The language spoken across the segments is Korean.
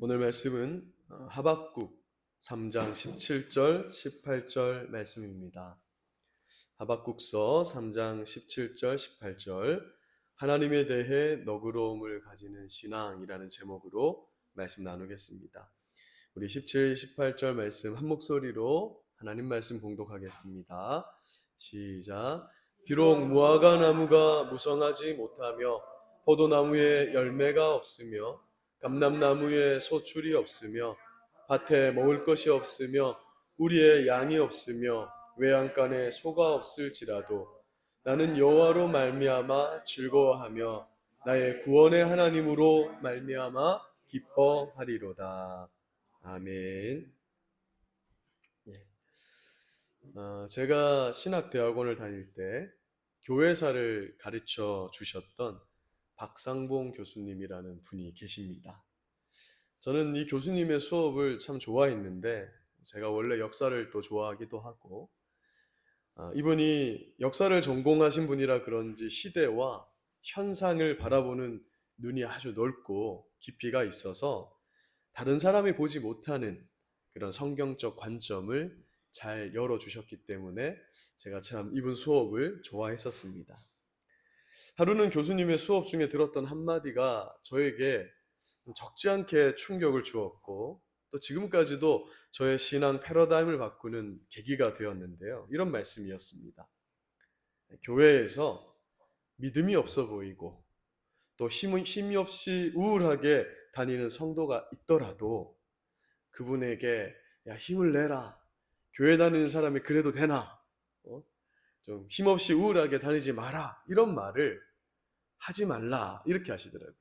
오늘 말씀은 하박국 3장 17절, 18절 말씀입니다. 하박국서 3장 17절, 18절 하나님에 대해 너그러움을 가지는 신앙이라는 제목으로 말씀 나누겠습니다. 우리 17, 18절 말씀 한 목소리로 하나님 말씀 봉독하겠습니다. 시작. 비록 무화과 나무가 무성하지 못하며 포도나무에 열매가 없으며 감람나무에 소출이 없으며 밭에 먹을 것이 없으며 우리의 양이 없으며 외양간에 소가 없을지라도 나는 여호와로 말미암아 즐거워하며 나의 구원의 하나님으로 말미암아 기뻐하리로다. 아멘. 제가 신학대학원을 다닐 때 교회사를 가르쳐 주셨던 박상봉 교수님이라는 분이 계십니다. 저는 이 교수님의 수업을 참 좋아했는데 제가 원래 역사를 또 좋아하기도 하고 이분이 역사를 전공하신 분이라 그런지 시대와 현상을 바라보는 눈이 아주 넓고 깊이가 있어서 다른 사람이 보지 못하는 그런 성경적 관점을 잘 열어주셨기 때문에 제가 참 이분 수업을 좋아했었습니다. 하루는 교수님의 수업 중에 들었던 한마디가 저에게 적지 않게 충격을 주었고 또 지금까지도 저의 신앙 패러다임을 바꾸는 계기가 되었는데요. 이런 말씀이었습니다. 교회에서 믿음이 없어 보이고 또 힘이 없이 우울하게 다니는 성도가 있더라도 그분에게 야, 힘을 내라. 교회 다니는 사람이 그래도 되나? 좀 힘없이 우울하게 다니지 마라. 이런 말을 하지 말라. 이렇게 하시더라고요.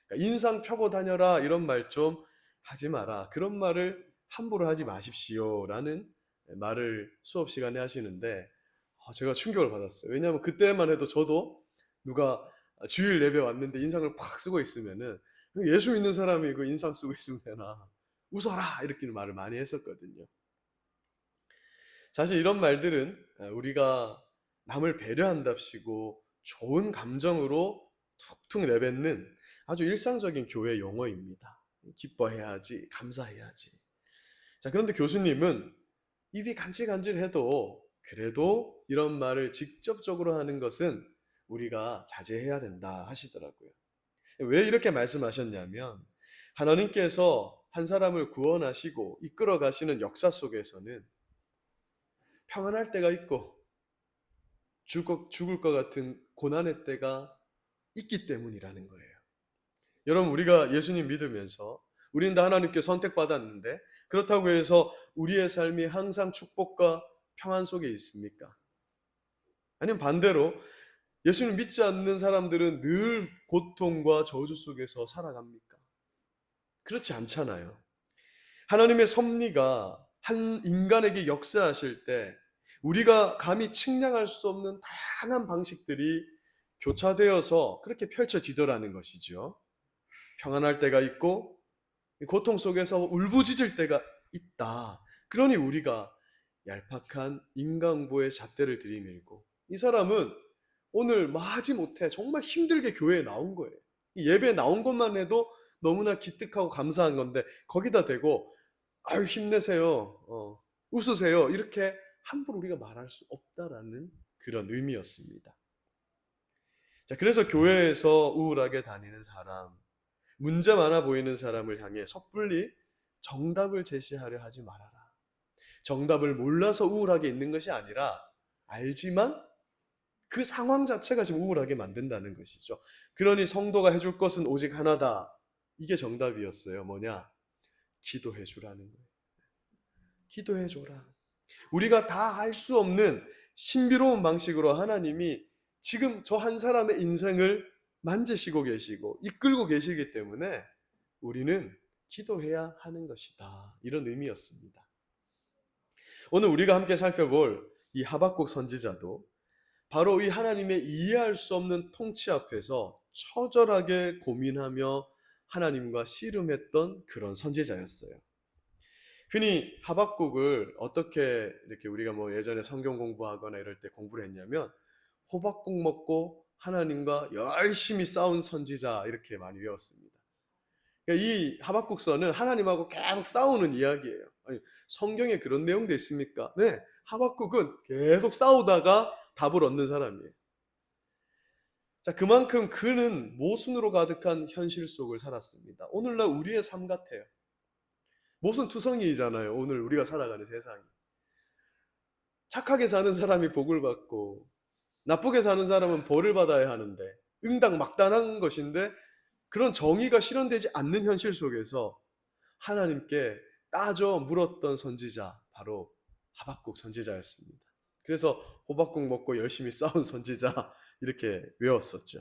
그러니까 인상 펴고 다녀라. 이런 말 좀 하지 마라. 그런 말을 함부로 하지 마십시오. 라는 말을 수업 시간에 하시는데 제가 충격을 받았어요. 왜냐하면 그때만 해도 저도 누가 주일 예배 왔는데 인상을 팍 쓰고 있으면은 예수 믿는 사람이 그 인상 쓰고 있으면 되나. 웃어라. 이렇게 말을 많이 했었거든요. 사실 이런 말들은 우리가 남을 배려한답시고 좋은 감정으로 툭툭 내뱉는 아주 일상적인 교회 용어입니다. 기뻐해야지, 감사해야지. 자, 그런데 교수님은 입이 간질간질해도 그래도 이런 말을 직접적으로 하는 것은 우리가 자제해야 된다 하시더라고요. 왜 이렇게 말씀하셨냐면 하나님께서 한 사람을 구원하시고 이끌어 가시는 역사 속에서는 평안할 때가 있고 죽을 것 같은 고난의 때가 있기 때문이라는 거예요. 여러분, 우리가 예수님 믿으면서 우리는 다 하나님께 선택받았는데 그렇다고 해서 우리의 삶이 항상 축복과 평안 속에 있습니까? 아니면 반대로 예수님 믿지 않는 사람들은 늘 고통과 저주 속에서 살아갑니까? 그렇지 않잖아요. 하나님의 섭리가 한 인간에게 역사하실 때 우리가 감히 측량할 수 없는 다양한 방식들이 교차되어서 그렇게 펼쳐지더라는 것이죠. 평안할 때가 있고 고통 속에서 울부짖을 때가 있다. 그러니 우리가 얄팍한 인간보의 잣대를 들이밀고 이 사람은 오늘 마지 못해 정말 힘들게 교회에 나온 거예요. 예배에 나온 것만 해도 너무나 기특하고 감사한 건데 거기다 대고 아유 힘내세요. 웃으세요. 이렇게 함부로 우리가 말할 수 없다라는 그런 의미였습니다. 자, 그래서 교회에서 우울하게 다니는 사람, 문제 많아 보이는 사람을 향해 섣불리 정답을 제시하려 하지 말아라. 정답을 몰라서 우울하게 있는 것이 아니라 알지만 그 상황 자체가 지금 우울하게 만든다는 것이죠. 그러니 성도가 해줄 것은 오직 하나다. 이게 정답이었어요. 뭐냐? 기도해 주라는 거예요. 기도해 줘라. 우리가 다 알 수 없는 신비로운 방식으로 하나님이 지금 저 한 사람의 인생을 만지시고 계시고 이끌고 계시기 때문에 우리는 기도해야 하는 것이다. 이런 의미였습니다. 오늘 우리가 함께 살펴볼 이 하박국 선지자도 바로 이 하나님의 이해할 수 없는 통치 앞에서 처절하게 고민하며 하나님과 씨름했던 그런 선지자였어요. 흔히 하박국을 어떻게 이렇게 우리가 뭐 예전에 성경 공부하거나 이럴 때 공부를 했냐면 호박국 먹고 하나님과 열심히 싸운 선지자 이렇게 많이 외웠습니다. 그러니까 이 하박국서는 하나님하고 계속 싸우는 이야기예요. 아니, 성경에 그런 내용도 있습니까? 네, 하박국은 계속 싸우다가 답을 얻는 사람이에요. 자, 그만큼 그는 모순으로 가득한 현실 속을 살았습니다. 오늘날 우리의 삶 같아요. 모순투성이잖아요. 오늘 우리가 살아가는 세상이. 착하게 사는 사람이 복을 받고 나쁘게 사는 사람은 벌을 받아야 하는데 응당막단한 것인데, 그런 정의가 실현되지 않는 현실 속에서 하나님께 따져 물었던 선지자, 바로 하박국 선지자였습니다. 그래서 호박국 먹고 열심히 싸운 선지자 이렇게 외웠었죠.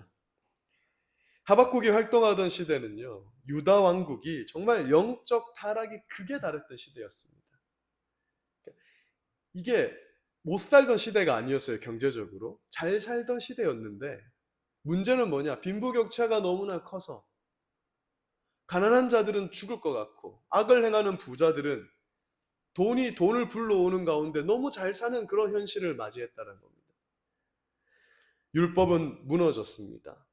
하박국이 활동하던 시대는요, 유다 왕국이 정말 영적 타락이 극에 달했던 시대였습니다. 이게 못 살던 시대가 아니었어요. 경제적으로 잘 살던 시대였는데, 문제는 뭐냐, 빈부격차가 너무나 커서 가난한 자들은 죽을 것 같고 악을 행하는 부자들은 돈이 돈을 불러오는 가운데 너무 잘 사는 그런 현실을 맞이했다는 겁니다. 율법은 무너졌습니다.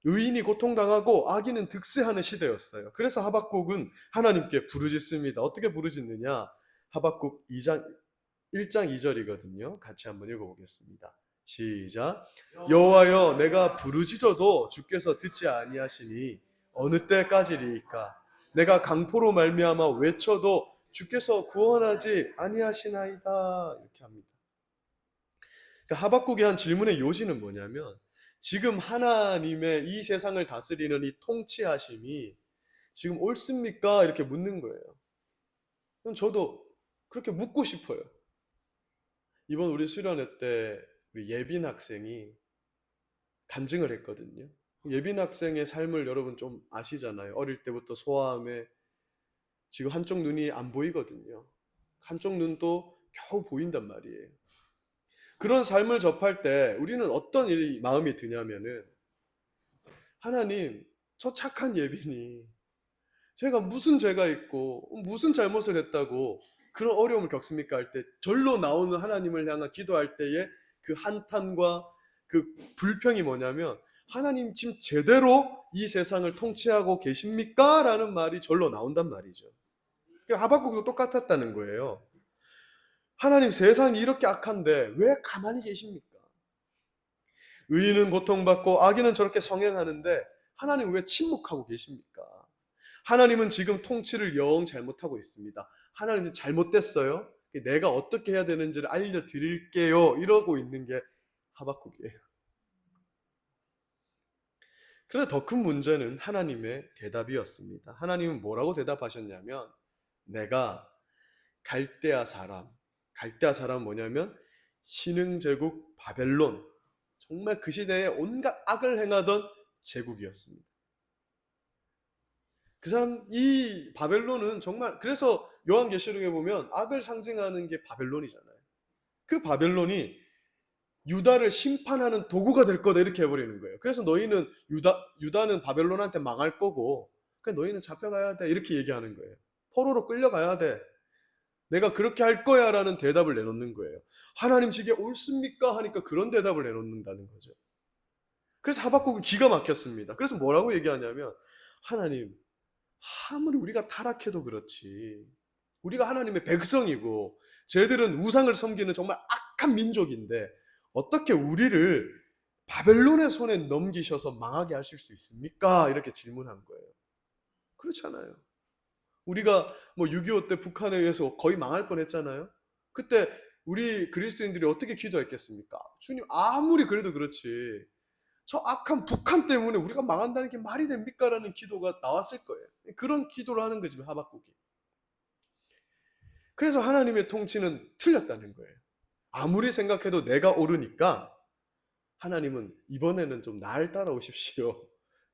의인이 고통당하고 악인은 득세하는 시대였어요. 그래서 하박국은 하나님께 부르짖습니다. 어떻게 부르짖느냐? 하박국 1장 2절이거든요. 같이 한번 읽어보겠습니다. 시작. 여호와여, 내가 부르짖어도 주께서 듣지 아니하시니 어느 때까지리이까? 내가 강포로 말미암아 외쳐도 주께서 구원하지 아니하시나이다. 이렇게 합니다. 그러니까 하박국이 한 질문의 요지는 뭐냐면, 지금 하나님의 이 세상을 다스리는 이 통치하심이 지금 옳습니까? 이렇게 묻는 거예요. 그럼 저도 그렇게 묻고 싶어요. 이번 우리 수련회 때 우리 예빈 학생이 간증을 했거든요. 예빈 학생의 삶을 여러분 좀 아시잖아요. 어릴 때부터 소아암에 지금 한쪽 눈이 안 보이거든요. 한쪽 눈도 겨우 보인단 말이에요. 그런 삶을 접할 때 우리는 어떤 마음이 드냐면은, 하나님, 저 착한 예빈이 제가 무슨 죄가 있고 무슨 잘못을 했다고 그런 어려움을 겪습니까? 할 때 절로 나오는 하나님을 향한 기도할 때의 그 한탄과 그 불평이 뭐냐면, 하나님 지금 제대로 이 세상을 통치하고 계십니까? 라는 말이 절로 나온단 말이죠. 하박국도 똑같았다는 거예요. 하나님, 세상이 이렇게 악한데 왜 가만히 계십니까? 의인은 고통받고 악인은 저렇게 성행하는데 하나님 왜 침묵하고 계십니까? 하나님은 지금 통치를 영 잘못하고 있습니다. 하나님은 잘못됐어요. 내가 어떻게 해야 되는지를 알려드릴게요. 이러고 있는 게 하박국이에요. 그런데 더 큰 문제는 하나님의 대답이었습니다. 하나님은 뭐라고 대답하셨냐면, 내가 갈대아 사람 뭐냐면 신흥제국 바벨론, 정말 그 시대에 온갖 악을 행하던 제국이었습니다. 그 사람, 이 바벨론은 정말, 그래서 요한계시록에 보면 악을 상징하는 게 바벨론이잖아요. 그 바벨론이 유다를 심판하는 도구가 될 거다, 이렇게 해버리는 거예요. 그래서 너희는 유다는 바벨론한테 망할 거고, 그냥 너희는 잡혀가야 돼, 이렇게 얘기하는 거예요. 포로로 끌려가야 돼. 내가 그렇게 할 거야 라는 대답을 내놓는 거예요. 하나님 저게 옳습니까? 하니까 그런 대답을 내놓는다는 거죠. 그래서 하박국은 기가 막혔습니다. 그래서 뭐라고 얘기하냐면, 하나님, 아무리 우리가 타락해도 그렇지, 우리가 하나님의 백성이고 쟤들은 우상을 섬기는 정말 악한 민족인데 어떻게 우리를 바벨론의 손에 넘기셔서 망하게 하실 수 있습니까? 이렇게 질문한 거예요. 그렇잖아요. 우리가 뭐 6.25 때 북한에 의해서 거의 망할 뻔했잖아요. 그때 우리 그리스도인들이 어떻게 기도했겠습니까? 주님, 아무리 그래도 그렇지, 저 악한 북한 때문에 우리가 망한다는 게 말이 됩니까? 라는 기도가 나왔을 거예요. 그런 기도를 하는 거지, 하박국이. 그래서 하나님의 통치는 틀렸다는 거예요. 아무리 생각해도 내가 옳으니까 하나님은 이번에는 좀 날 따라오십시오.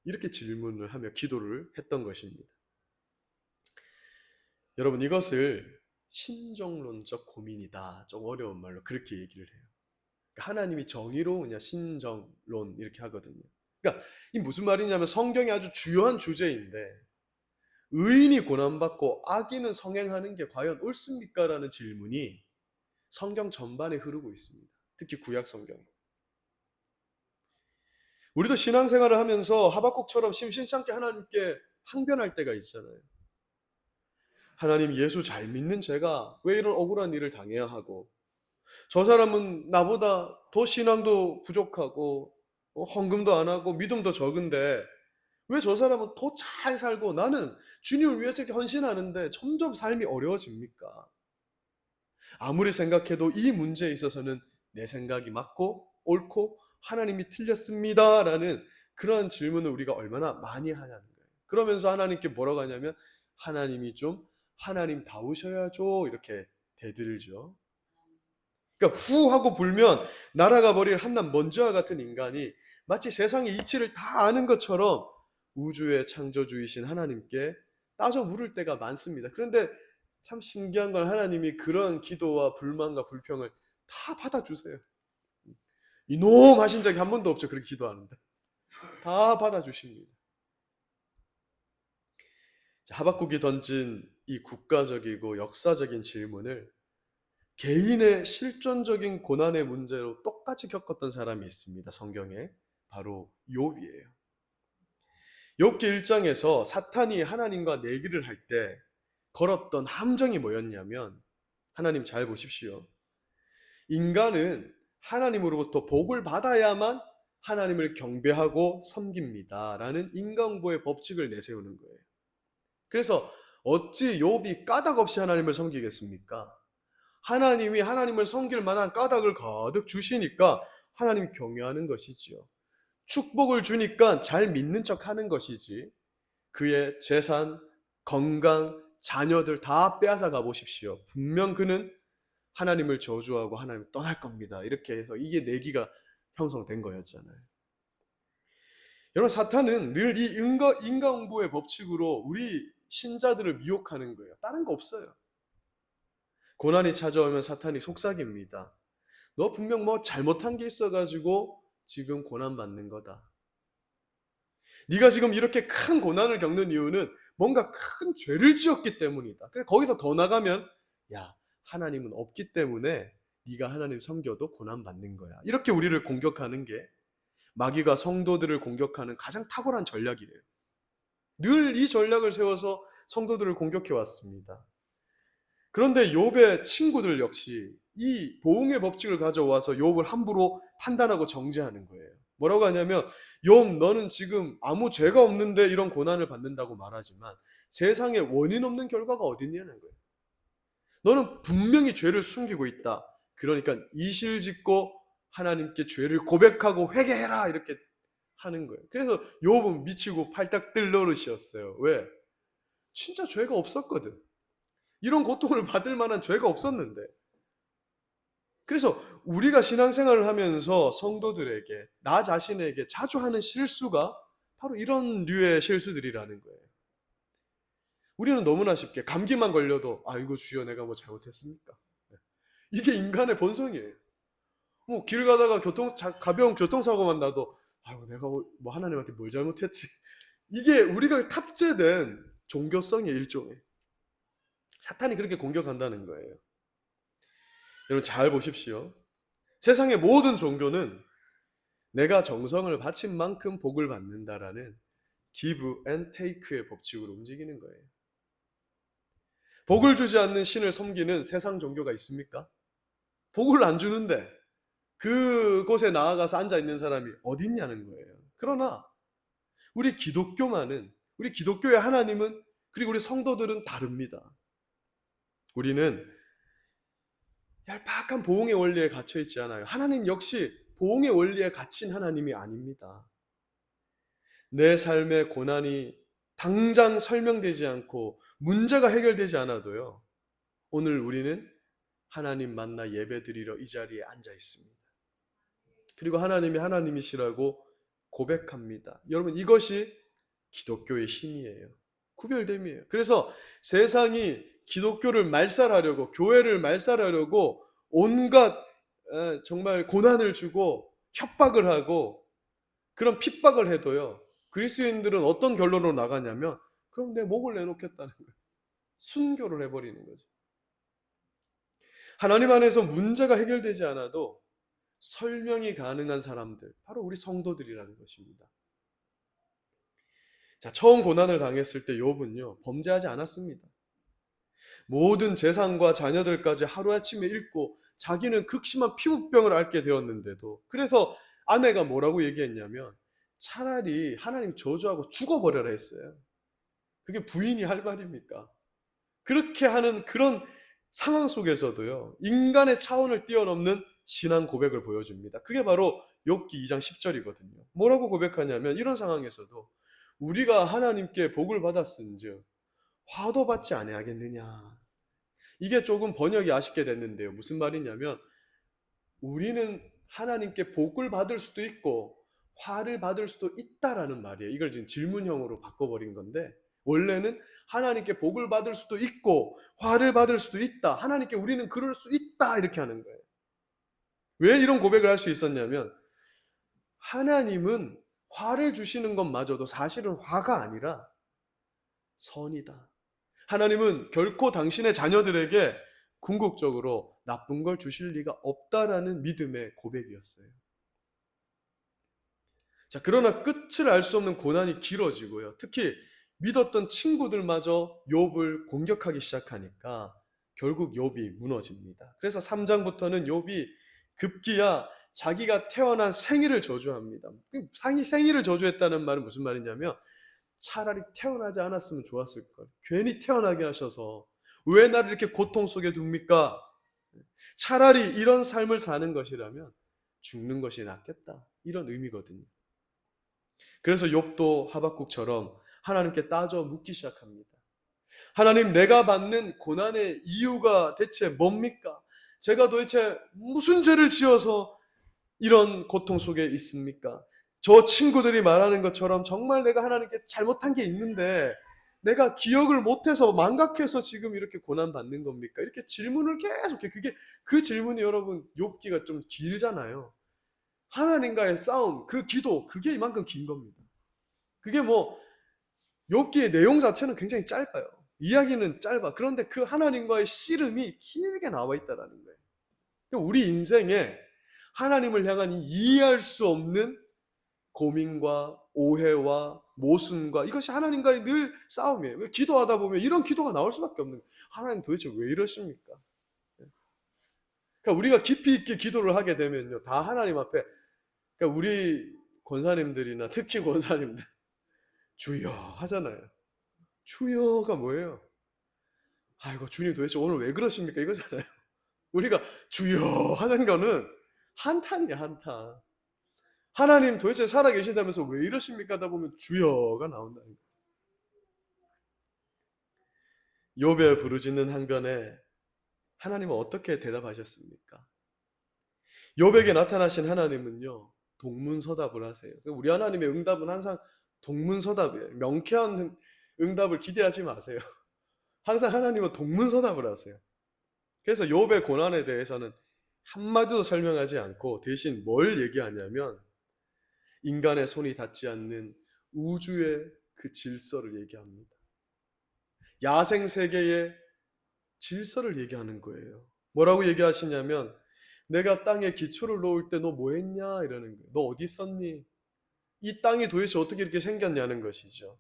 이렇게 질문을 하며 기도를 했던 것입니다. 여러분, 이것을 신정론적 고민이다, 좀 어려운 말로 그렇게 얘기를 해요. 하나님이 정의로우냐 신정론 이렇게 하거든요. 그러니까 이 무슨 말이냐면, 성경이 아주 주요한 주제인데 의인이 고난받고 악인은 성행하는 게 과연 옳습니까? 라는 질문이 성경 전반에 흐르고 있습니다. 특히 구약 성경. 우리도 신앙생활을 하면서 하박국처럼 심심찮게 하나님께 항변할 때가 있잖아요. 하나님, 예수 잘 믿는 제가 왜 이런 억울한 일을 당해야 하고, 저 사람은 나보다 더 신앙도 부족하고 헌금도 안 하고 믿음도 적은데 왜 저 사람은 더 잘 살고 나는 주님을 위해서 이렇게 헌신하는데 점점 삶이 어려워집니까? 아무리 생각해도 이 문제에 있어서는 내 생각이 맞고 옳고 하나님이 틀렸습니다라는 그런 질문을 우리가 얼마나 많이 하냐는 거예요. 그러면서 하나님께 뭐라고 하냐면 하나님이 좀 하나님다우셔야죠 이렇게 대들죠. 그러니까 후 하고 불면 날아가 버릴 한낱 먼지와 같은 인간이 마치 세상의 이치를 다 아는 것처럼 우주의 창조주이신 하나님께 따져 물을 때가 많습니다. 그런데 참 신기한 건 하나님이 그런 기도와 불만과 불평을 다 받아주세요. 이놈 하신 적이 한 번도 없죠. 그렇게 기도하는데 다 받아주십니다. 하박국이 던진 이 국가적이고 역사적인 질문을 개인의 실존적인 고난의 문제로 똑같이 겪었던 사람이 있습니다. 성경에 바로 욥이에요. 욥기 1장에서 사탄이 하나님과 내기를 할 때 걸었던 함정이 뭐였냐면, 하나님 잘 보십시오. 인간은 하나님으로부터 복을 받아야만 하나님을 경배하고 섬깁니다 라는 인간보의 법칙을 내세우는 거예요. 그래서 어찌 욥이 까닭 없이 하나님을 섬기겠습니까? 하나님이 하나님을 섬길 만한 까닭을 가득 주시니까 하나님 경외하는 것이지요. 축복을 주니까 잘 믿는 척 하는 것이지, 그의 재산, 건강, 자녀들 다 빼앗아 가보십시오. 분명 그는 하나님을 저주하고 하나님을 떠날 겁니다. 이렇게 해서 이게 내기가 형성된 거였잖아요. 여러분, 사탄은 늘 이 인과응보의 법칙으로 우리 신자들을 미혹하는 거예요. 다른 거 없어요. 고난이 찾아오면 사탄이 속삭입니다. 너 분명 뭐 잘못한 게 있어가지고 지금 고난받는 거다. 네가 지금 이렇게 큰 고난을 겪는 이유는 뭔가 큰 죄를 지었기 때문이다. 그래서 거기서 더 나가면 야, 하나님은 없기 때문에 네가 하나님 섬겨도 고난받는 거야. 이렇게 우리를 공격하는 게 마귀가 성도들을 공격하는 가장 탁월한 전략이에요. 늘 이 전략을 세워서 성도들을 공격해 왔습니다. 그런데 욥의 친구들 역시 이 보응의 법칙을 가져와서 욥을 함부로 판단하고 정죄하는 거예요. 뭐라고 하냐면, 욥 너는 지금 아무 죄가 없는데 이런 고난을 받는다고 말하지만 세상에 원인 없는 결과가 어디 있냐는 거예요. 너는 분명히 죄를 숨기고 있다. 그러니까 이실짓고 하나님께 죄를 고백하고 회개해라 이렇게 하는 거예요. 그래서 욥은 미치고 팔딱 뜰 노릇이었어요. 왜? 진짜 죄가 없었거든. 이런 고통을 받을 만한 죄가 없었는데. 그래서 우리가 신앙생활을 하면서 성도들에게, 나 자신에게 자주 하는 실수가 바로 이런 류의 실수들이라는 거예요. 우리는 너무나 쉽게 감기만 걸려도 아이고 주여 내가 뭐 잘못했습니까? 이게 인간의 본성이에요. 뭐 길 가다가 가벼운 교통사고만 나도 아이고 내가 뭐 하나님한테 뭘 잘못했지? 이게 우리가 탑재된 종교성의 일종이에요. 사탄이 그렇게 공격한다는 거예요. 여러분 잘 보십시오. 세상의 모든 종교는 내가 정성을 바친 만큼 복을 받는다라는 give and take의 법칙으로 움직이는 거예요. 복을 주지 않는 신을 섬기는 세상 종교가 있습니까? 복을 안 주는데 그곳에 나아가서 앉아있는 사람이 어디 있냐는 거예요. 그러나 우리 기독교의 하나님은, 그리고 우리 성도들은 다릅니다. 우리는 얄팍한 보응의 원리에 갇혀 있지 않아요. 하나님 역시 보응의 원리에 갇힌 하나님이 아닙니다. 내 삶의 고난이 당장 설명되지 않고 문제가 해결되지 않아도요, 오늘 우리는 하나님 만나 예배드리러 이 자리에 앉아 있습니다. 그리고 하나님이 하나님이시라고 고백합니다. 여러분, 이것이 기독교의 힘이에요. 구별됨이에요. 그래서 세상이 기독교를 말살하려고, 교회를 말살하려고 온갖 정말 고난을 주고 협박을 하고 그런 핍박을 해도요, 그리스도인들은 어떤 결론으로 나가냐면 그럼 내 목을 내놓겠다는 거예요. 순교를 해버리는 거죠. 하나님 안에서 문제가 해결되지 않아도 설명이 가능한 사람들, 바로 우리 성도들이라는 것입니다. 자, 처음 고난을 당했을 때 욥은요, 범죄하지 않았습니다. 모든 재산과 자녀들까지 하루아침에 잃고 자기는 극심한 피부병을 앓게 되었는데도, 그래서 아내가 뭐라고 얘기했냐면 차라리 하나님 저주하고 죽어버려라 했어요. 그게 부인이 할 말입니까? 그렇게 하는 그런 상황 속에서도요, 인간의 차원을 뛰어넘는 신앙 고백을 보여줍니다. 그게 바로 욥기 2장 10절이거든요. 뭐라고 고백하냐면 이런 상황에서도 우리가 하나님께 복을 받았은즉 화도 받지 아니하겠느냐. 이게 조금 번역이 아쉽게 됐는데요. 무슨 말이냐면 우리는 하나님께 복을 받을 수도 있고 화를 받을 수도 있다라는 말이에요. 이걸 지금 질문형으로 바꿔버린 건데, 원래는 하나님께 복을 받을 수도 있고 화를 받을 수도 있다. 하나님께 우리는 그럴 수 있다. 이렇게 하는 거예요. 왜 이런 고백을 할 수 있었냐면 하나님은 화를 주시는 것마저도 사실은 화가 아니라 선이다. 하나님은 결코 당신의 자녀들에게 궁극적으로 나쁜 걸 주실 리가 없다라는 믿음의 고백이었어요. 자, 그러나 끝을 알 수 없는 고난이 길어지고요. 특히 믿었던 친구들마저 욥을 공격하기 시작하니까 결국 욥이 무너집니다. 그래서 3장부터는 욥이 급기야 자기가 태어난 생일을 저주합니다. 생일을 저주했다는 말은 무슨 말이냐면 차라리 태어나지 않았으면 좋았을 걸. 괜히 태어나게 하셔서 왜 나를 이렇게 고통 속에 둡니까? 차라리 이런 삶을 사는 것이라면 죽는 것이 낫겠다. 이런 의미거든요. 그래서 욥도 하박국처럼 하나님께 따져 묻기 시작합니다. 하나님, 내가 받는 고난의 이유가 대체 뭡니까? 제가 도대체 무슨 죄를 지어서 이런 고통 속에 있습니까? 저 친구들이 말하는 것처럼 정말 내가 하나님께 잘못한 게 있는데 내가 기억을 못해서 망각해서 지금 이렇게 고난받는 겁니까? 이렇게 질문을 계속해. 그 질문이 여러분 욥기가 좀 길잖아요. 하나님과의 싸움, 그 기도, 그게 이만큼 긴 겁니다. 그게 뭐 욥기의 내용 자체는 굉장히 짧아요. 이야기는 짧아. 그런데 그 하나님과의 씨름이 길게 나와 있다는 거예요. 우리 인생에 하나님을 향한 이해할 수 없는 고민과 오해와 모순과 이것이 하나님과의 늘 싸움이에요. 기도하다 보면 이런 기도가 나올 수밖에 없는 거예요. 하나님 도대체 왜 이러십니까? 그러니까 우리가 깊이 있게 기도를 하게 되면요, 다 하나님 앞에, 그러니까 우리 권사님들이나 특히 권사님들 주여 하잖아요. 주여가 뭐예요? 아이고 주님 도대체 오늘 왜 그러십니까? 이거잖아요. 우리가 주여 하는 거는 한탄이야, 한탄. 하나님 도대체 살아계신다면서 왜 이러십니까? 하다 보면 주여가 나온다는 거예요. 욥의 부르짖는 항변에 하나님은 어떻게 대답하셨습니까? 욥에게 나타나신 하나님은요, 동문서답을 하세요. 우리 하나님의 응답은 항상 동문서답이에요. 명쾌한 응답을 기대하지 마세요. 항상 하나님은 동문서답을 하세요. 그래서 욥의 고난에 대해서는 한마디도 설명하지 않고 대신 뭘 얘기하냐면 인간의 손이 닿지 않는 우주의 그 질서를 얘기합니다. 야생 세계의 질서를 얘기하는 거예요. 뭐라고 얘기하시냐면 내가 땅에 기초를 놓을 때 너 뭐 했냐 이러는 거예요. 너 어디 있었니? 이 땅이 도대체 어떻게 이렇게 생겼냐는 것이죠.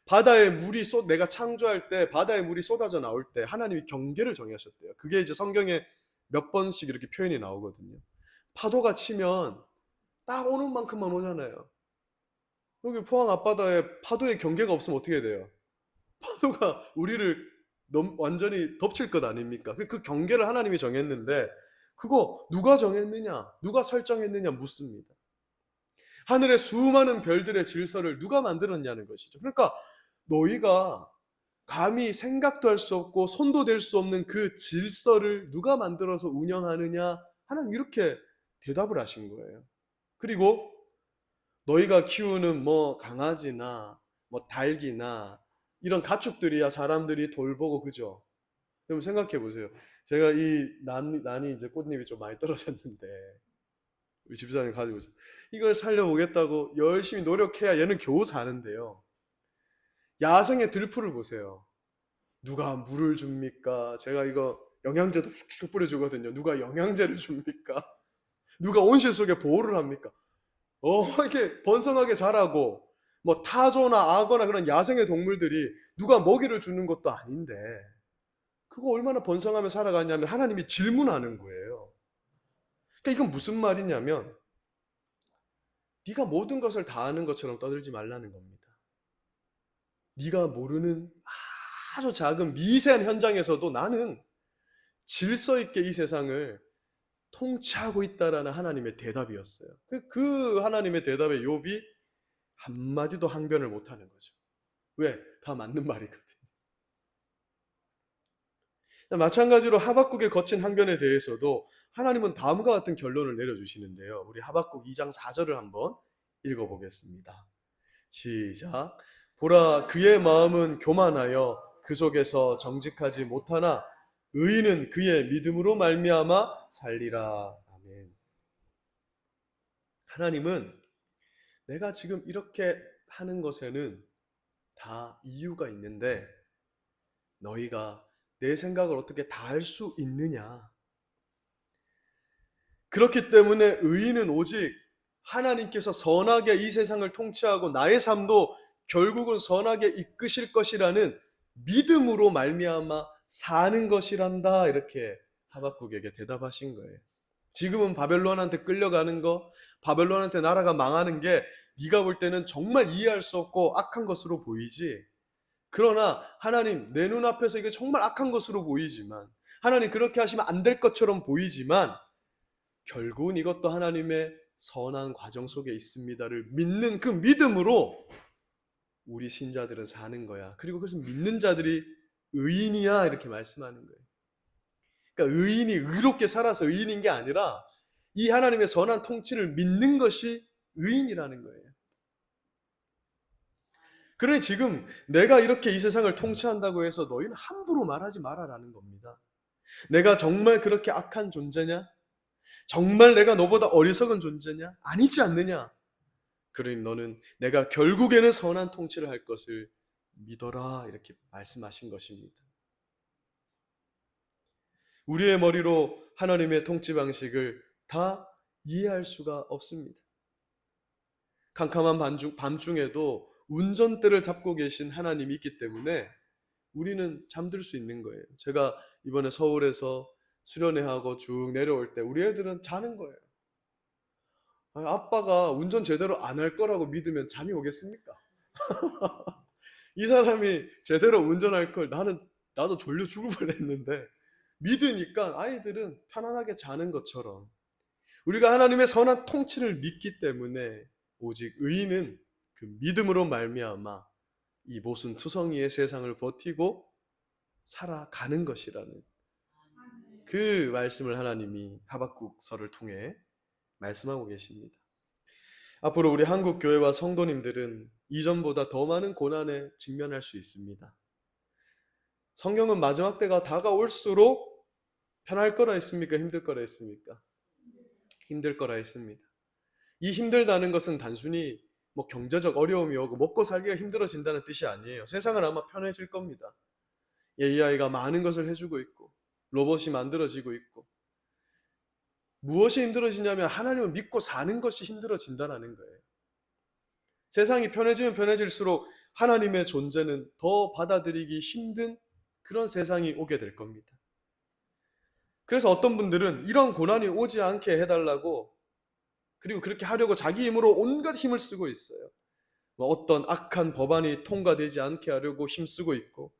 바다에 물이 내가 창조할 때 바다에 물이 쏟아져 나올 때 하나님이 경계를 정하셨대요. 그게 이제 성경에 몇 번씩 이렇게 표현이 나오거든요. 파도가 치면 딱 오는 만큼만 오잖아요. 여기 포항 앞바다에 파도의 경계가 없으면 어떻게 돼요? 파도가 우리를 완전히 덮칠 것 아닙니까? 그 경계를 하나님이 정했는데 그거 누가 정했느냐? 누가 설정했느냐 묻습니다. 하늘의 수많은 별들의 질서를 누가 만들었냐는 것이죠. 그러니까 너희가 감히 생각도 할 수 없고 손도 댈 수 없는 그 질서를 누가 만들어서 운영하느냐? 하나님 이렇게 대답을 하신 거예요. 그리고 너희가 키우는 뭐 강아지나 뭐 닭이나 이런 가축들이야 사람들이 돌보고 그죠? 그럼 생각해 보세요. 제가 이 난이 이제 꽃잎이 좀 많이 떨어졌는데 우리 집사님 가지고 있어요. 이걸 살려보겠다고 열심히 노력해야 얘는 겨우 사는데요. 야생의 들풀을 보세요. 누가 물을 줍니까? 제가 이거 영양제도 쭉 뿌려주거든요. 누가 영양제를 줍니까? 누가 온실 속에 보호를 합니까? 이렇게 번성하게 자라고 뭐 타조나 악어나 그런 야생의 동물들이 누가 먹이를 주는 것도 아닌데 그거 얼마나 번성하며 살아가냐면 하나님이 질문하는 거예요. 그러니까 이건 무슨 말이냐면 네가 모든 것을 다 아는 것처럼 떠들지 말라는 겁니다. 네가 모르는 아주 작은 미세한 현장에서도 나는 질서 있게 이 세상을 통치하고 있다라는 하나님의 대답이었어요. 그 하나님의 대답에 욥이 한마디도 항변을 못하는 거죠. 왜? 다 맞는 말이거든요. 마찬가지로 하박국의 거친 항변에 대해서도 하나님은 다음과 같은 결론을 내려주시는데요. 우리 하박국 2장 4절을 한번 읽어보겠습니다. 시작. 보라, 그의 마음은 교만하여 그 속에서 정직하지 못하나 의인은 그의 믿음으로 말미암아 살리라. 아멘. 하나님은 내가 지금 이렇게 하는 것에는 다 이유가 있는데 너희가 내 생각을 어떻게 다 할 수 있느냐. 그렇기 때문에 의인은 오직 하나님께서 선하게 이 세상을 통치하고 나의 삶도 결국은 선하게 이끄실 것이라는 믿음으로 말미암아 사는 것이란다. 이렇게 하박국에게 대답하신 거예요. 지금은 바벨론한테 끌려가는 거, 바벨론한테 나라가 망하는 게 네가 볼 때는 정말 이해할 수 없고 악한 것으로 보이지. 그러나 하나님, 내 눈앞에서 이게 정말 악한 것으로 보이지만, 하나님 그렇게 하시면 안 될 것처럼 보이지만 결국은 이것도 하나님의 선한 과정 속에 있습니다를 믿는 그 믿음으로 우리 신자들은 사는 거야. 그리고 그것을 믿는 자들이 의인이야 이렇게 말씀하는 거예요. 그러니까 의인이 의롭게 살아서 의인인 게 아니라 이 하나님의 선한 통치를 믿는 것이 의인이라는 거예요. 그러니 지금 내가 이렇게 이 세상을 통치한다고 해서 너희는 함부로 말하지 마라라는 겁니다. 내가 정말 그렇게 악한 존재냐? 정말 내가 너보다 어리석은 존재냐? 아니지 않느냐? 그러니 너는 내가 결국에는 선한 통치를 할 것을 믿어라 이렇게 말씀하신 것입니다. 우리의 머리로 하나님의 통치 방식을 다 이해할 수가 없습니다. 캄캄한 밤중에도 운전대를 잡고 계신 하나님이 있기 때문에 우리는 잠들 수 있는 거예요. 제가 이번에 서울에서 수련회하고 쭉 내려올 때 우리 애들은 자는 거예요. 아빠가 운전 제대로 안 할 거라고 믿으면 잠이 오겠습니까? 이 사람이 제대로 운전할 걸 나도 졸려 죽을 뻔했는데 믿으니까 아이들은 편안하게 자는 것처럼 우리가 하나님의 선한 통치를 믿기 때문에 오직 의인은 그 믿음으로 말미암아 이 모순 투성이의 세상을 버티고 살아가는 것이라는 그 말씀을 하나님이 하박국서를 통해 말씀하고 계십니다. 앞으로 우리 한국 교회와 성도님들은 이전보다 더 많은 고난에 직면할 수 있습니다. 성경은 마지막 때가 다가올수록 편할 거라 했습니까? 힘들 거라 했습니까? 힘들 거라 했습니다. 이 힘들다는 것은 단순히 경제적 어려움이 오고 먹고 살기가 힘들어진다는 뜻이 아니에요. 세상은 아마 편해질 겁니다. AI가 많은 것을 해주고 있고 로봇이 만들어지고 있고 무엇이 힘들어지냐면 하나님을 믿고 사는 것이 힘들어진다는 거예요. 세상이 편해지면 편해질수록 하나님의 존재는 더 받아들이기 힘든 그런 세상이 오게 될 겁니다. 그래서 어떤 분들은 이런 고난이 오지 않게 해달라고 그리고 그렇게 하려고 자기 힘으로 온갖 힘을 쓰고 있어요. 어떤 악한 법안이 통과되지 않게 하려고 힘쓰고 있고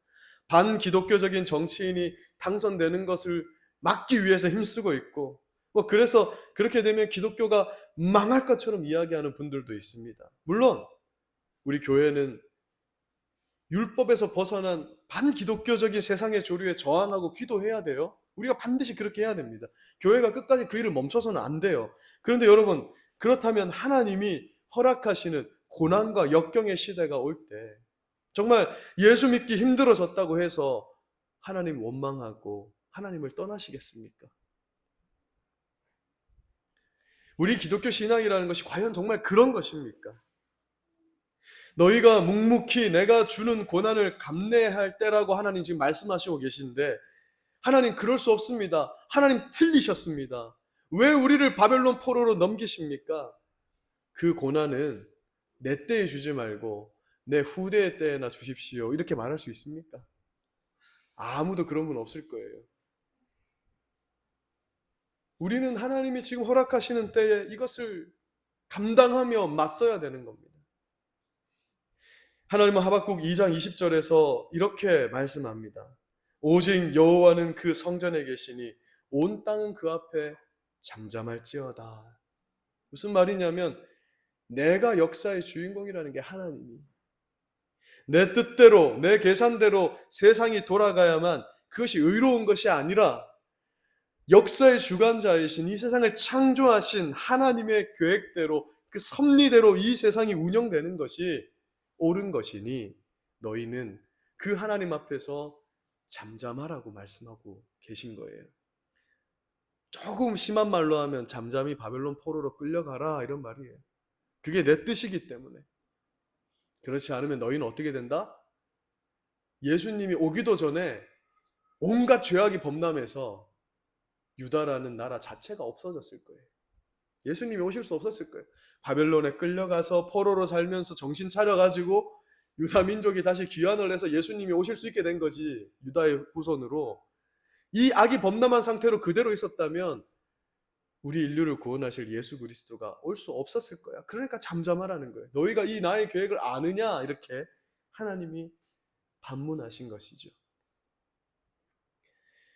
반기독교적인 정치인이 당선되는 것을 막기 위해서 힘쓰고 있고 그래서 그렇게 되면 기독교가 망할 것처럼 이야기하는 분들도 있습니다. 물론 우리 교회는 율법에서 벗어난 반기독교적인 세상의 조류에 저항하고 기도해야 돼요. 우리가 반드시 그렇게 해야 됩니다. 교회가 끝까지 그 일을 멈춰서는 안 돼요. 그런데 여러분, 그렇다면 하나님이 허락하시는 고난과 역경의 시대가 올 때 정말 예수 믿기 힘들어졌다고 해서 하나님 원망하고 하나님을 떠나시겠습니까? 우리 기독교 신앙이라는 것이 과연 정말 그런 것입니까? 너희가 묵묵히 내가 주는 고난을 감내할 때라고 하나님 지금 말씀하시고 계신데 하나님 그럴 수 없습니다. 하나님 틀리셨습니다. 왜 우리를 바벨론 포로로 넘기십니까? 그 고난은 내 때에 주지 말고 내 후대의 때에나 주십시오. 이렇게 말할 수 있습니까? 아무도 그런 분 없을 거예요. 우리는 하나님이 지금 허락하시는 때에 이것을 감당하며 맞서야 되는 겁니다. 하나님은 하박국 2장 20절에서 이렇게 말씀합니다. 오직 여호와는 그 성전에 계시니 온 땅은 그 앞에 잠잠할지어다. 무슨 말이냐면 내가 역사의 주인공이라는 게 하나님이, 내 뜻대로 내 계산대로 세상이 돌아가야만 그것이 의로운 것이 아니라 역사의 주관자이신 이 세상을 창조하신 하나님의 계획대로 그 섭리대로 이 세상이 운영되는 것이 옳은 것이니 너희는 그 하나님 앞에서 잠잠하라고 말씀하고 계신 거예요. 조금 심한 말로 하면 잠잠히 바벨론 포로로 끌려가라 이런 말이에요. 그게 내 뜻이기 때문에. 그렇지 않으면 너희는 어떻게 된다? 예수님이 오기도 전에 온갖 죄악이 범람해서 유다라는 나라 자체가 없어졌을 거예요. 예수님이 오실 수 없었을 거예요. 바벨론에 끌려가서 포로로 살면서 정신 차려가지고 유다 민족이 다시 귀환을 해서 예수님이 오실 수 있게 된 거지. 유다의 후손으로. 이 악이 범람한 상태로 그대로 있었다면 우리 인류를 구원하실 예수 그리스도가 올 수 없었을 거야. 그러니까 잠잠하라는 거예요. 너희가 이 나의 계획을 아느냐? 이렇게 하나님이 반문하신 것이죠.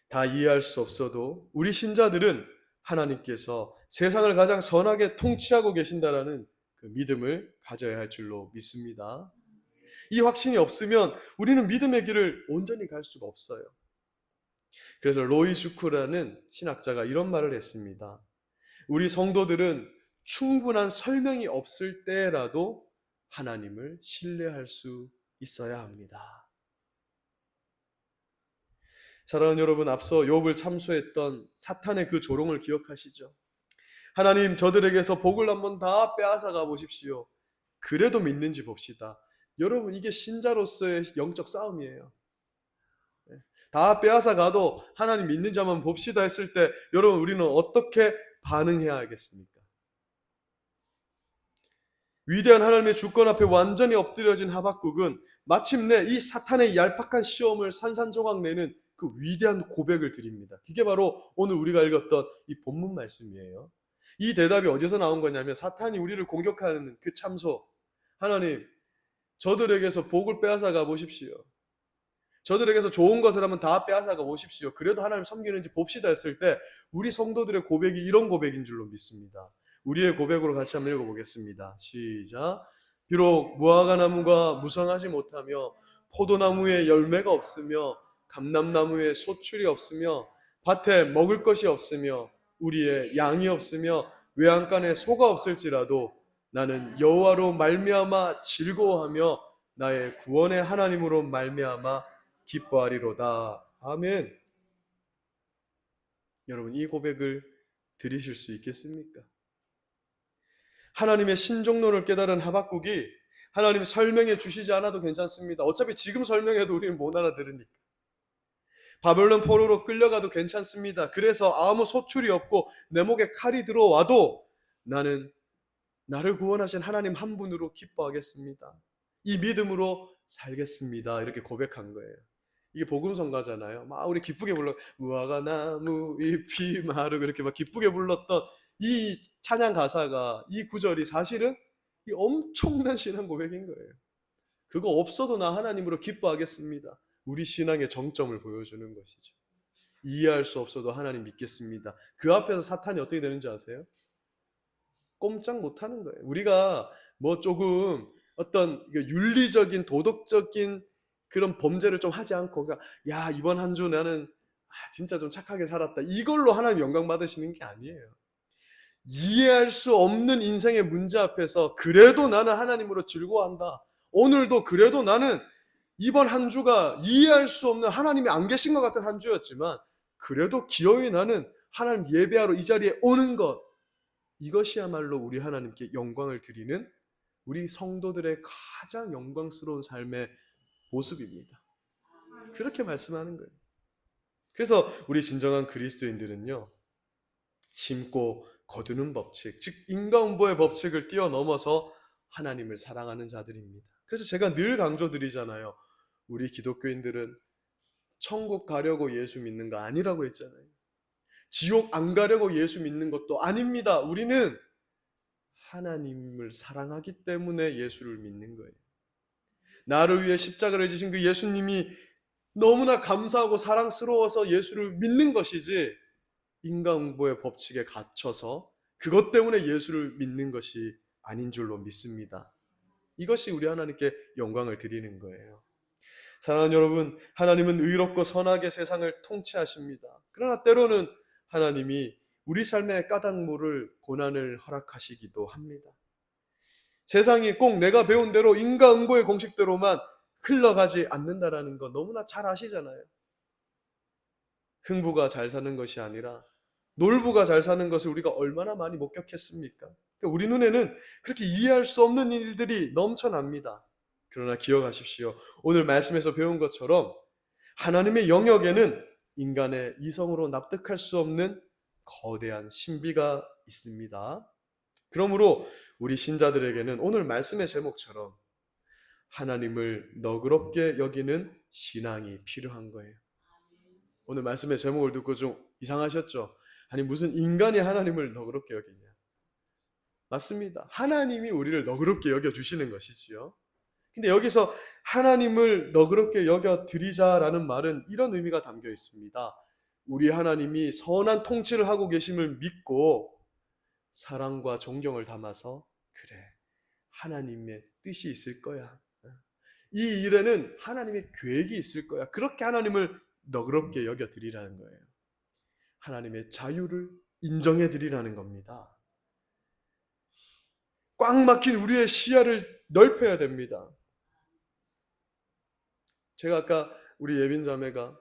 다 이해할 수 없어도 우리 신자들은 하나님께서 세상을 가장 선하게 통치하고 계신다라는 그 믿음을 가져야 할 줄로 믿습니다. 이 확신이 없으면 우리는 믿음의 길을 온전히 갈 수가 없어요. 그래서 로이 주크라는 신학자가 이런 말을 했습니다. 우리 성도들은 충분한 설명이 없을 때라도 하나님을 신뢰할 수 있어야 합니다. 사랑하는 여러분, 앞서 욥을 참소했던 사탄의 그 조롱을 기억하시죠? 하나님, 저들에게서 복을 한번 다 빼앗아 가 보십시오. 그래도 믿는지 봅시다. 여러분, 이게 신자로서의 영적 싸움이에요. 다 빼앗아 가도 하나님 믿는지 한번 봅시다 했을 때 여러분, 우리는 어떻게 반응해야 하겠습니까? 위대한 하나님의 주권 앞에 완전히 엎드려진 하박국은 마침내 이 사탄의 얄팍한 시험을 산산조각 내는 그 위대한 고백을 드립니다. 그게 바로 오늘 우리가 읽었던 이 본문 말씀이에요. 이 대답이 어디서 나온 거냐면 사탄이 우리를 공격하는 그 참소. 하나님, 저들에게서 복을 빼앗아 가 보십시오. 저들에게서 좋은 것을 한번 다 빼앗아 가 보십시오. 그래도 하나님 섬기는지 봅시다 했을 때 우리 성도들의 고백이 이런 고백인 줄로 믿습니다. 우리의 고백으로 같이 한번 읽어보겠습니다. 시작. 비록 무화과나무가 무성하지 못하며 포도나무에 열매가 없으며 감람나무에 소출이 없으며 밭에 먹을 것이 없으며 우리의 양이 없으며 외양간에 소가 없을지라도 나는 여호와로 말미암아 즐거워하며 나의 구원의 하나님으로 말미암아 기뻐하리로다. 아멘. 여러분, 이 고백을 드리실 수 있겠습니까? 하나님의 신종론을 깨달은 하박국이 하나님 설명해 주시지 않아도 괜찮습니다. 어차피 지금 설명해도 우리는 못 알아들으니까. 바벨론 포로로 끌려가도 괜찮습니다. 그래서 아무 소출이 없고 내 목에 칼이 들어와도 나는 나를 구원하신 하나님 한 분으로 기뻐하겠습니다. 이 믿음으로 살겠습니다. 이렇게 고백한 거예요. 이게 복음성가잖아요. 막 우리 기쁘게 불러 무화과나무 잎이 마르고 이렇게 막 기쁘게 불렀던 이 찬양 가사가, 이 구절이 사실은 이 엄청난 신앙 고백인 거예요. 그거 없어도 나 하나님으로 기뻐하겠습니다. 우리 신앙의 정점을 보여주는 것이죠. 이해할 수 없어도 하나님 믿겠습니다. 그 앞에서 사탄이 어떻게 되는지 아세요? 꼼짝 못하는 거예요. 우리가 뭐 조금 어떤 윤리적인 도덕적인 그런 범죄를 좀 하지 않고 그러니까 야 이번 한 주 나는 진짜 좀 착하게 살았다, 이걸로 하나님 영광 받으시는 게 아니에요. 이해할 수 없는 인생의 문제 앞에서 그래도 나는 하나님으로 즐거워한다. 오늘도 그래도 나는 이번 한 주가 이해할 수 없는 하나님이 안 계신 것 같은 한 주였지만 그래도 기어이 나는 하나님 예배하러 이 자리에 오는 것, 이것이야말로 우리 하나님께 영광을 드리는 우리 성도들의 가장 영광스러운 삶의 모습입니다. 그렇게 말씀하는 거예요. 그래서 우리 진정한 그리스도인들은요, 심고 거두는 법칙, 즉 인과응보의 법칙을 뛰어넘어서 하나님을 사랑하는 자들입니다. 그래서 제가 늘 강조드리잖아요. 우리 기독교인들은 천국 가려고 예수 믿는 거 아니라고 했잖아요. 지옥 안 가려고 예수 믿는 것도 아닙니다. 우리는 하나님을 사랑하기 때문에 예수를 믿는 거예요. 나를 위해 십자가를 지신 그 예수님이 너무나 감사하고 사랑스러워서 예수를 믿는 것이지, 인과응보의 법칙에 갇혀서 그것 때문에 예수를 믿는 것이 아닌 줄로 믿습니다. 이것이 우리 하나님께 영광을 드리는 거예요. 사랑하는 여러분, 하나님은 의롭고 선하게 세상을 통치하십니다. 그러나 때로는 하나님이 우리 삶의 까닭모를 고난을 허락하시기도 합니다. 세상이 꼭 내가 배운 대로 인과응보의 공식대로만 흘러가지 않는다라는 거 너무나 잘 아시잖아요. 흥부가 잘 사는 것이 아니라 놀부가 잘 사는 것을 우리가 얼마나 많이 목격했습니까? 우리 눈에는 그렇게 이해할 수 없는 일들이 넘쳐납니다. 그러나 기억하십시오. 오늘 말씀에서 배운 것처럼 하나님의 영역에는 인간의 이성으로 납득할 수 없는 거대한 신비가 있습니다. 그러므로 우리 신자들에게는 오늘 말씀의 제목처럼 하나님을 너그럽게 여기는 신앙이 필요한 거예요. 오늘 말씀의 제목을 듣고 좀 이상하셨죠? 아니, 무슨 인간이 하나님을 너그럽게 여기냐? 맞습니다. 하나님이 우리를 너그럽게 여겨주시는 것이지요. 근데 여기서 하나님을 너그럽게 여겨드리자라는 말은 이런 의미가 담겨 있습니다. 우리 하나님이 선한 통치를 하고 계심을 믿고 사랑과 존경을 담아서, 그래, 하나님의 뜻이 있을 거야. 이 일에는 하나님의 계획이 있을 거야. 그렇게 하나님을 너그럽게 여겨드리라는 거예요. 하나님의 자유를 인정해드리라는 겁니다. 꽉 막힌 우리의 시야를 넓혀야 됩니다. 제가 아까 우리 예빈 자매가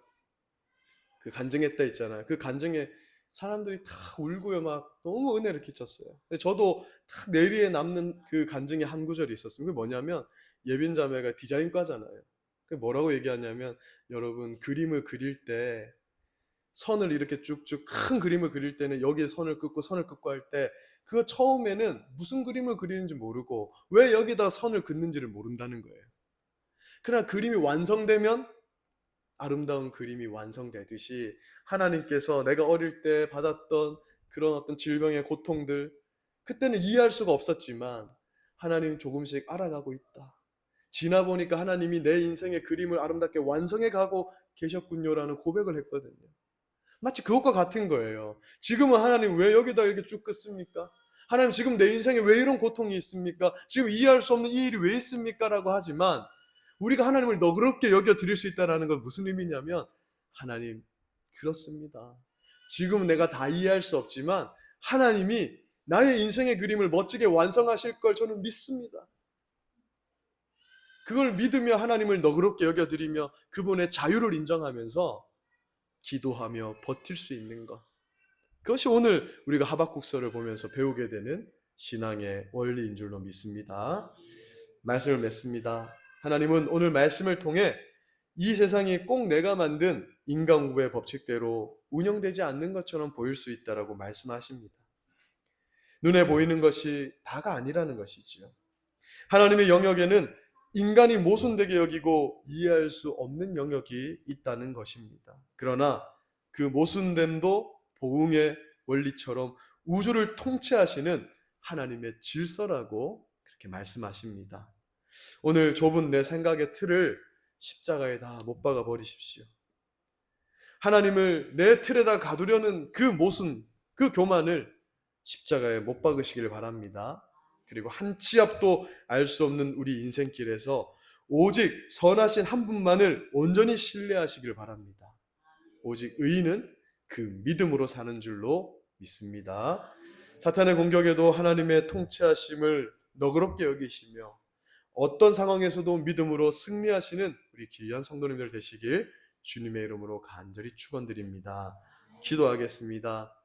그 간증했다 했잖아요. 그 간증에 사람들이 다 울고요, 막 너무 은혜를 끼쳤어요. 저도 딱 내리에 남는 그 간증의 한 구절이 있었어요. 그게 뭐냐면, 예빈 자매가 디자인과잖아요. 그게 뭐라고 얘기하냐면, 여러분 그림을 그릴 때 선을 이렇게 쭉쭉 큰 그림을 그릴 때는 여기에 선을 긋고 할 때, 그거 처음에는 무슨 그림을 그리는지 모르고 왜 여기다 선을 긋는지를 모른다는 거예요. 그러나 그림이 완성되면 아름다운 그림이 완성되듯이, 하나님께서 내가 어릴 때 받았던 그런 어떤 질병의 고통들, 그때는 이해할 수가 없었지만 하나님 조금씩 알아가고 있다. 지나 보니까 하나님이 내 인생의 그림을 아름답게 완성해 가고 계셨군요라는 고백을 했거든요. 마치 그것과 같은 거예요. 지금은 하나님 왜 여기다 이렇게 쭉 긋습니까? 하나님 지금 내 인생에 왜 이런 고통이 있습니까? 지금 이해할 수 없는 이 일이 왜 있습니까? 라고 하지만, 우리가 하나님을 너그럽게 여겨드릴 수 있다는 건 무슨 의미냐면, 하나님, 그렇습니다. 지금 내가 다 이해할 수 없지만 하나님이 나의 인생의 그림을 멋지게 완성하실 걸 저는 믿습니다. 그걸 믿으며 하나님을 너그럽게 여겨드리며 그분의 자유를 인정하면서 기도하며 버틸 수 있는 것, 그것이 오늘 우리가 하박국서를 보면서 배우게 되는 신앙의 원리인 줄로 믿습니다. 말씀을 맺습니다. 하나님은 오늘 말씀을 통해 이 세상이 꼭 내가 만든 인과응보의 법칙대로 운영되지 않는 것처럼 보일 수 있다라고 말씀하십니다. 눈에 보이는 것이 다가 아니라는 것이지요. 하나님의 영역에는 인간이 모순되게 여기고 이해할 수 없는 영역이 있다는 것입니다. 그러나 그 모순됨도 보응의 원리처럼 우주를 통치하시는 하나님의 질서라고 그렇게 말씀하십니다. 오늘 좁은 내 생각의 틀을 십자가에 다 못 박아 버리십시오. 하나님을 내 틀에다 가두려는 그 모순, 그 교만을 십자가에 못 박으시길 바랍니다. 그리고 한 치 앞도 알 수 없는 우리 인생길에서 오직 선하신 한 분만을 온전히 신뢰하시길 바랍니다. 오직 의인은 그 믿음으로 사는 줄로 믿습니다. 사탄의 공격에도 하나님의 통치하심을 너그럽게 여기시며 어떤 상황에서도 믿음으로 승리하시는 우리 귀한 성도님들 되시길 주님의 이름으로 간절히 축원드립니다. 기도하겠습니다.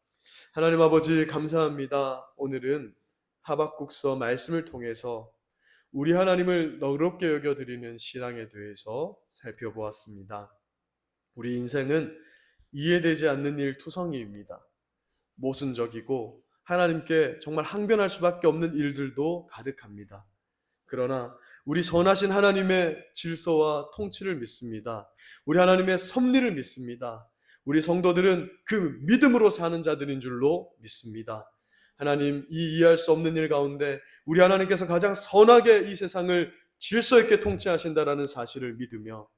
하나님 아버지, 감사합니다. 오늘은 하박국서 말씀을 통해서 우리 하나님을 너그럽게 여겨드리는 신앙에 대해서 살펴보았습니다. 우리 인생은 이해되지 않는 일 투성이입니다. 모순적이고 하나님께 정말 항변할 수밖에 없는 일들도 가득합니다. 그러나 우리 선하신 하나님의 질서와 통치를 믿습니다. 우리 하나님의 섭리를 믿습니다. 우리 성도들은 그 믿음으로 사는 자들인 줄로 믿습니다. 하나님, 이 이해할 수 없는 일 가운데 우리 하나님께서 가장 선하게 이 세상을 질서 있게 통치하신다라는 사실을 믿으며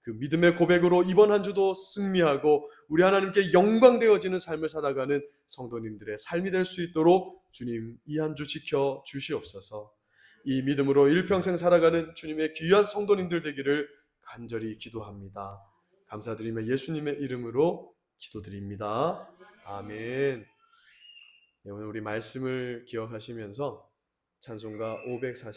그 믿음의 고백으로 이번 한 주도 승리하고 우리 하나님께 영광되어지는 삶을 살아가는 성도님들의 삶이 될 수 있도록 주님 이 한 주 지켜 주시옵소서. 이 믿음으로 일평생 살아가는 주님의 귀한 성도님들 되기를 간절히 기도합니다. 감사드리며 예수님의 이름으로 기도드립니다. 아멘. 네, 오늘 우리 말씀을 기억하시면서 찬송가 540